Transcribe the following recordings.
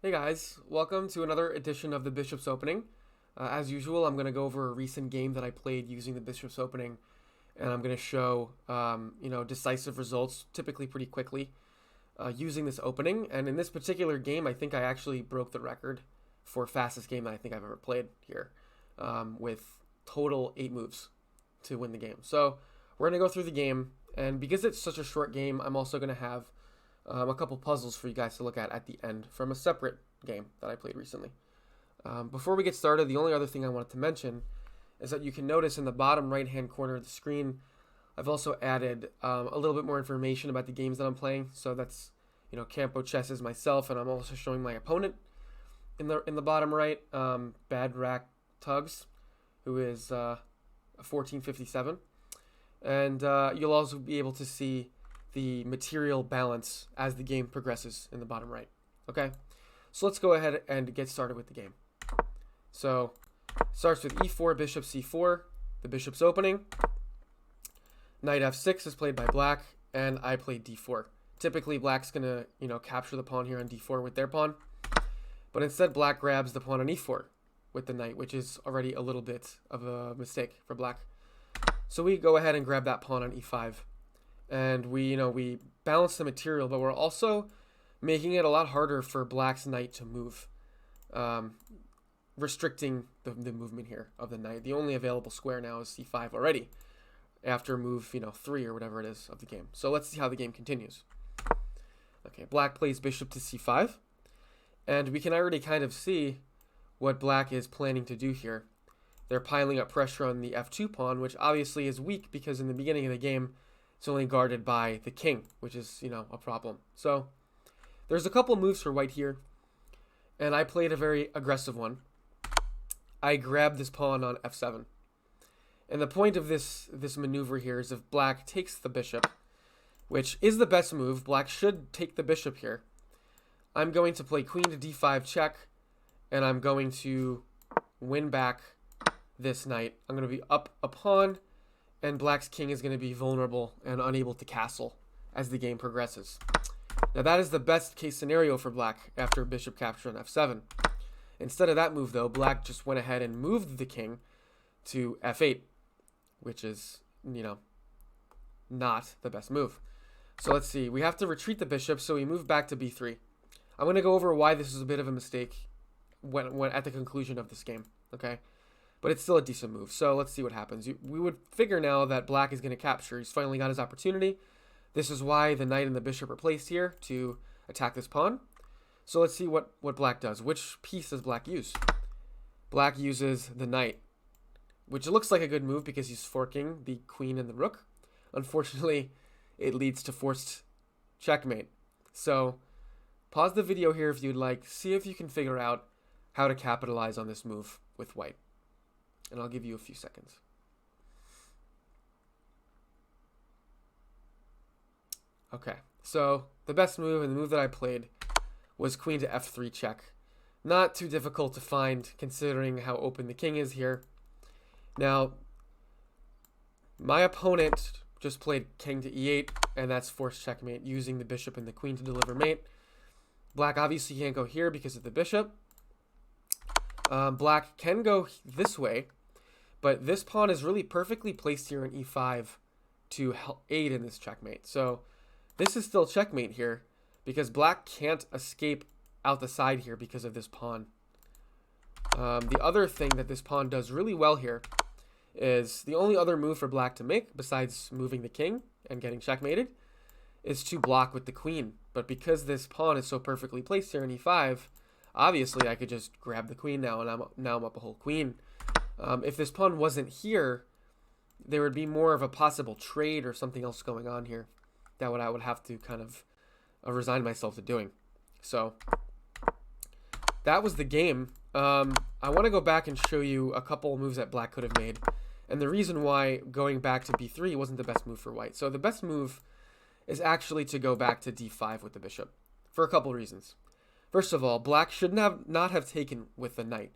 Hey guys, welcome to another edition of the Bishop's Opening. As usual, I'm going to go over a recent game that I played using the Bishop's Opening, and I'm going to show, decisive results, typically pretty quickly, using this opening. And in this particular game, I think I actually broke the record for fastest game that I think I've ever played here, with total 8 moves to win the game. So we're going to go through the game, and because it's such a short game, I'm also going to have a couple puzzles for you guys to look at the end from a separate game that I played recently. Before we get started, the only other thing I wanted to mention is that you can notice in the bottom right hand corner of the screen, I've also added a little bit more information about the games that I'm playing. So that's, Campo Chess is myself, and I'm also showing my opponent in the bottom right, Bad Rack Tugs, who is 1457, and you'll also be able to see the material balance as the game progresses in the bottom right. Okay, so let's go ahead and get started with the game. So it starts with e4, bishop c4, the bishop's opening. Knight f6 is played by black, and I played d4. Typically black's gonna capture the pawn here on d4 with their pawn, but instead black grabs the pawn on e4 with the knight, which is already a little bit of a mistake for black. So we go ahead and grab that pawn on e5. And we balance the material, but we're also making it a lot harder for black's knight to move, restricting the movement here of the knight. The only available square now is c5 already, after move 3 or whatever it is of the game. So let's see how the game continues. Okay, black plays bishop to c5, and we can already kind of see what black is planning to do here. They're piling up pressure on the f2 pawn, which obviously is weak because in the beginning of the game it's only guarded by the king, which is, a problem. So there's a couple moves for white here, and I played a very aggressive one. I grabbed this pawn on f7. And the point of this maneuver here is if black takes the bishop, which is the best move, black should take the bishop here. I'm going to play queen to d5 check, and I'm going to win back this knight. I'm going to be up a pawn, and black's king is going to be vulnerable and unable to castle as the game progresses. Now that is the best case scenario for black after bishop capture on f7. Instead of that move though, black just went ahead and moved the king to f8, which is, not the best move. So let's see, we have to retreat the bishop, so we move back to b3. I'm going to go over why this is a bit of a mistake when at the conclusion of this game, okay? But it's still a decent move. So let's see what happens. We would figure now that black is going to capture. He's finally got his opportunity. This is why the knight and the bishop are placed here to attack this pawn. So let's see what black does. Which piece does black use? Black uses the knight, which looks like a good move because he's forking the queen and the rook. Unfortunately, it leads to forced checkmate. So pause the video here if you'd like. See if you can figure out how to capitalize on this move with white. And I'll give you a few seconds. Okay, so the best move and the move that I played was queen to f3 check. Not too difficult to find considering how open the king is here. Now, my opponent just played king to e8, and that's forced checkmate using the bishop and the queen to deliver mate. Black obviously can't go here because of the bishop. Black can go this way, but this pawn is really perfectly placed here in e5 to help aid in this checkmate. So this is still checkmate here because black can't escape out the side here because of this pawn. The other thing that this pawn does really well here is the only other move for black to make besides moving the king and getting checkmated is to block with the queen. But because this pawn is so perfectly placed here in e5, obviously I could just grab the queen now, and I'm up a whole queen. If this pawn wasn't here, there would be more of a possible trade or something else going on here that I would have to kind of resign myself to doing. So that was the game. I want to go back and show you a couple moves that black could have made, and the reason why going back to b3 wasn't the best move for white. So the best move is actually to go back to d5 with the bishop for a couple reasons. First of all, black should not have taken with the knight.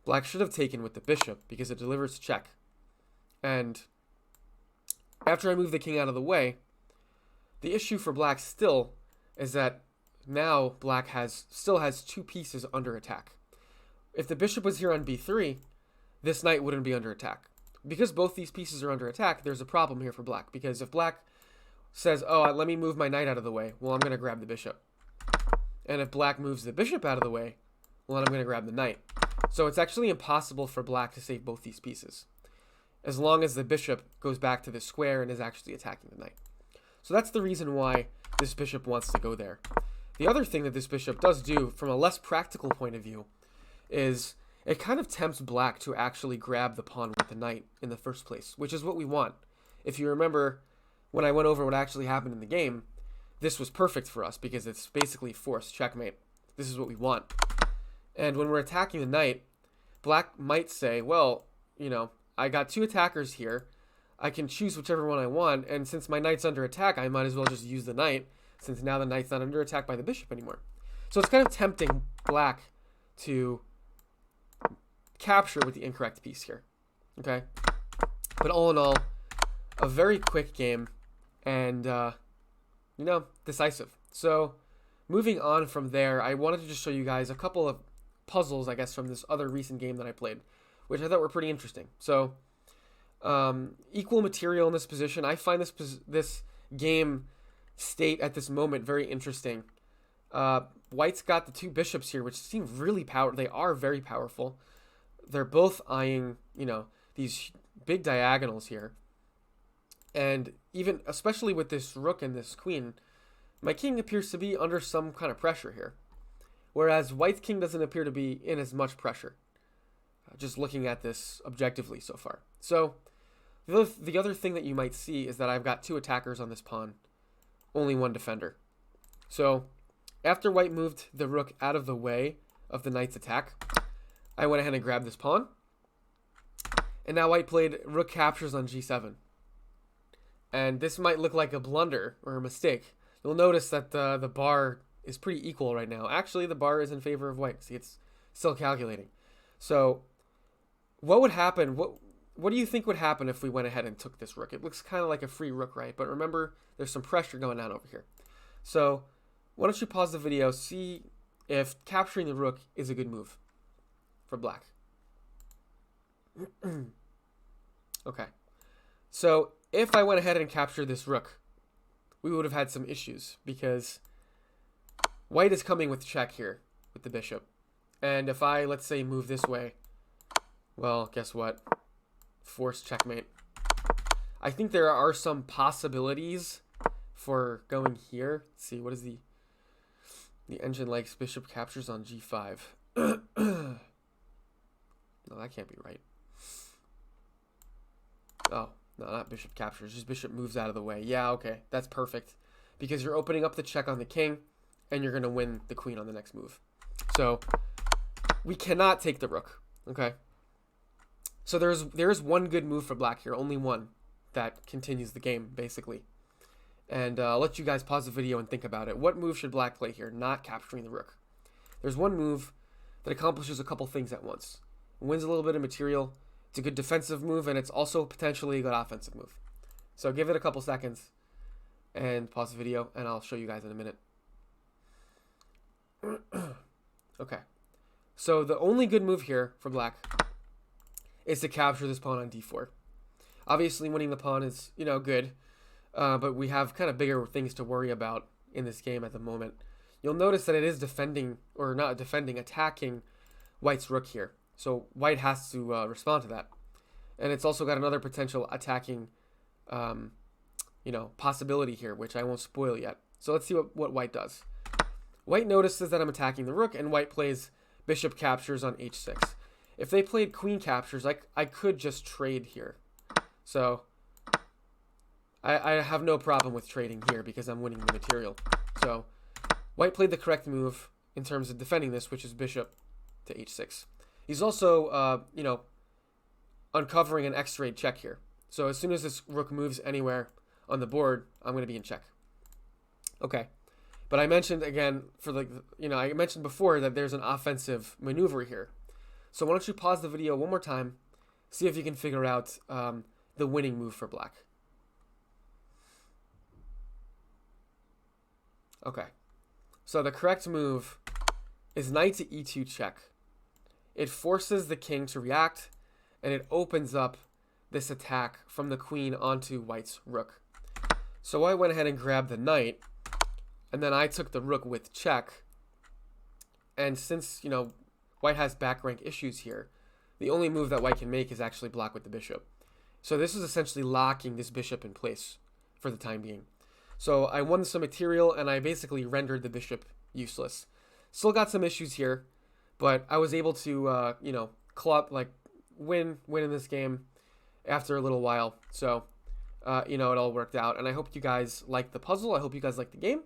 Black should have taken with the bishop because it delivers check. And after I move the king out of the way, the issue for black still is that now black still has 2 pieces under attack. If the bishop was here on b3, this knight wouldn't be under attack. Because both these pieces are under attack, there's a problem here for black. Because if black says, oh, let me move my knight out of the way, well, I'm going to grab the bishop. And if black moves the bishop out of the way, well, then I'm going to grab the knight. So it's actually impossible for black to save both these pieces, as long as the bishop goes back to the square and is actually attacking the knight. So that's the reason why this bishop wants to go there. The other thing that this bishop does do, from a less practical point of view, is it kind of tempts black to actually grab the pawn with the knight in the first place, which is what we want. If you remember, when I went over what actually happened in the game, this was perfect for us because it's basically forced checkmate. This is what we want. And when we're attacking the knight, black might say, well, you know, I got 2 attackers here. I can choose whichever one I want, and since my knight's under attack, I might as well just use the knight, since now the knight's not under attack by the bishop anymore. So it's kind of tempting black to capture with the incorrect piece here. Okay? But all in all, a very quick game, and, you know, decisive. So moving on from there, I wanted to just show you guys a couple of puzzles, I guess, from this other recent game that I played, which I thought were pretty interesting. So equal material in this position. I find this game state at this moment very interesting. White's got the 2 bishops here, which seem really powerful. They are very powerful. They're both eyeing, you know, these big diagonals here. And even, especially with this rook and this queen, my king appears to be under some kind of pressure here. Whereas white's king doesn't appear to be in as much pressure. Just looking at this objectively so far. So the other thing that you might see is that I've got 2 attackers on this pawn, only 1 defender. So after white moved the rook out of the way of the knight's attack, I went ahead and grabbed this pawn. And now white played rook captures on g7. And this might look like a blunder or a mistake. You'll notice that the bar is pretty equal right now. Actually, the bar is in favor of white. See, it's still calculating. So what would happen? What do you think would happen if we went ahead and took this rook? It looks kind of like a free rook, right? But remember, there's some pressure going on over here. So why don't you pause the video, see if capturing the rook is a good move for black. Okay. So if I went ahead and captured this rook, we would have had some issues because white is coming with check here with the bishop. And if I, let's say, move this way, well, guess what? Forced checkmate. I think there are some possibilities for going here. Let's see, what is the engine likes bishop captures on g5. No, that can't be right. Oh, no, not bishop captures, just bishop moves out of the way. Yeah, okay, that's perfect. Because you're opening up the check on the king, and you're going to win the queen on the next move. So we cannot take the rook, okay? So there's one good move for black here, only one, that continues the game, basically. And I'll let you guys pause the video and think about it. What move should black play here, not capturing the rook? There's one move that accomplishes a couple things at once. It wins a little bit of material, it's a good defensive move, and it's also potentially a good offensive move. So give it a couple seconds and pause the video, and I'll show you guys in a minute. Okay. So the only good move here for black is to capture this pawn on d4. Obviously, winning the pawn is, you know, good, but we have kind of bigger things to worry about in this game at the moment. You'll notice that it is defending, or not defending, attacking white's rook here. So white has to respond to that. And it's also got another potential attacking, you know, possibility here, which I won't spoil yet. So let's see what white does. White notices that I'm attacking the rook, and white plays bishop captures on h6. If they played queen captures, I could just trade here. So I have no problem with trading here because I'm winning the material. So white played the correct move in terms of defending this, which is bishop to h6. He's also, you know, uncovering an x-rayed check here. So as soon as this rook moves anywhere on the board, I'm going to be in check. Okay. But I mentioned again, I mentioned before that there's an offensive maneuver here. So why don't you pause the video one more time, see if you can figure out the winning move for black. Okay. So the correct move is knight to e2 check. It forces the king to react, and it opens up this attack from the queen onto white's rook. So I went ahead and grabbed the knight, and then I took the rook with check. And since, white has back rank issues here, the only move that white can make is actually block with the bishop. So this is essentially locking this bishop in place for the time being. So I won some material, and I basically rendered the bishop useless. Still got some issues here, but I was able to, win in this game after a little while. So, it all worked out. And I hope you guys liked the puzzle. I hope you guys liked the game.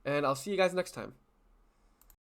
And I'll see you guys next time.